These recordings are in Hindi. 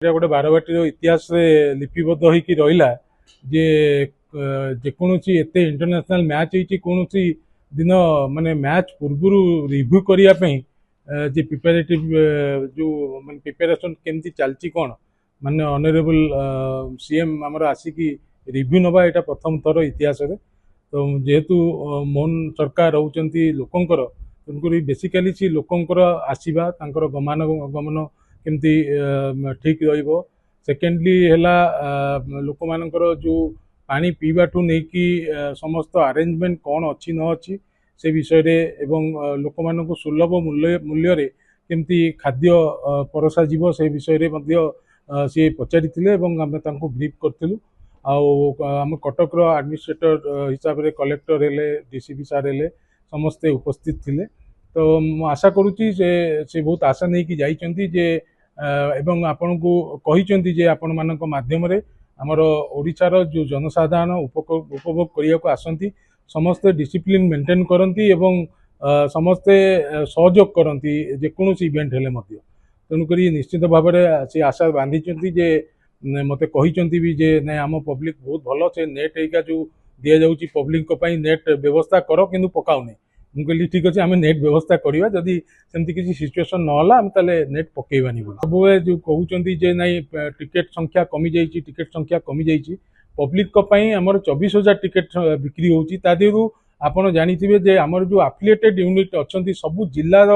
गोटे बारवाटी इतिहास लिपिबद्ध होगी रहा जे जेकोसी एत इंटरनेशनल मैच कौन दिन माने मैच पूर्व रिव्यू करने जे प्रिपेरेटिव जो माने प्रिपेरेशन केमती चलती कौन माने ऑनरेबल सीएम आमर आसिकी रिव्यू नवा यहाँ प्रथम थर इतिहास तो जेहेतु मोहन सरकार रोचंती लोकंकर तेणुक बेसिकाली सी लोकंकर आसवा गमान गमन केमती ठीक रहिबो। सेकेंडली हैला लोक मानकर जो पानी पीवा ठू नेकी समस्त अरेंजमेंट कौन अच्छी न अच्छी से विषय रे एवं लोक मानक सुलभ मूल्य रे केमती खाद्य परसा जीव से विषय रे मध्य सी पचारि आम तांको ब्रीफ करथिलु। आम कटक एडमिनिस्ट्रेटर हिसाब रे कलेक्टर हेले डीसीपी सार हेले समस्ते उपस्थित थिले। तो आशा करुच्ची से बहुत आशा नहीं कि जाइचंती जे एवं आपण को कहिचंती जे आपण मानक माध्यम रे हमर ओडिशार जो जनसाधारण उपभोग करिया को आसंती समस्ते डिसिप्लिन मेंटेन करंती एवं समस्ते सहयोग करंती जे कोनोसी इवेंट हेले मध्य तेणुक निश्चित भाव में से आशा बांधी जे मते कहिचंती भी जे नै आम पब्लिक बहुत भल से नेट एका जो दिया जाउची पब्लिक को नेट व्यवस्था करो किंतु पकाउ नै मुझे कहली ठीक अच्छे आम नेट व्यवस्था करवा जदि सेमती किसी सिचुएसन ना नेट पकेबानी सब जो कहते जे नाई टिकेट संख्या कमी जाइए टिकेट संख्या कमी जाइए पब्लिक आमर 24,000 टिकेट बिक्री होती आपड़ जाथे जे आमर जो एफिलिएटेड यूनिट अच्छा सबू जिलार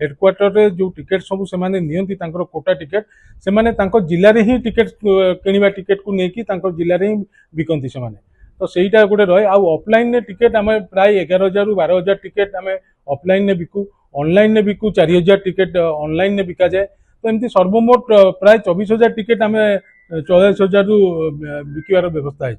हेडक्वार्टर रे जो टिकेट सब से नियंती कोटा टिकेट से जिले में ही टिकेट किणवा टिकेट को लेकिन जिले में ही बिकती से तो सहीटा गोटे रहे आउ ऑफलाइन ने टिकेट आम प्राय 11,000 ରୁ 12,000 टिकेट आम ऑफलाइन ने बिकू ऑनलाइन ने बिकू 4,000 टिकेट ऑनलाइन ने बिका जाए तो एमती सर्वमोट प्राय 24,000 टिकेट आम 44,000 ରୁ बिकिवार व्यवस्था है।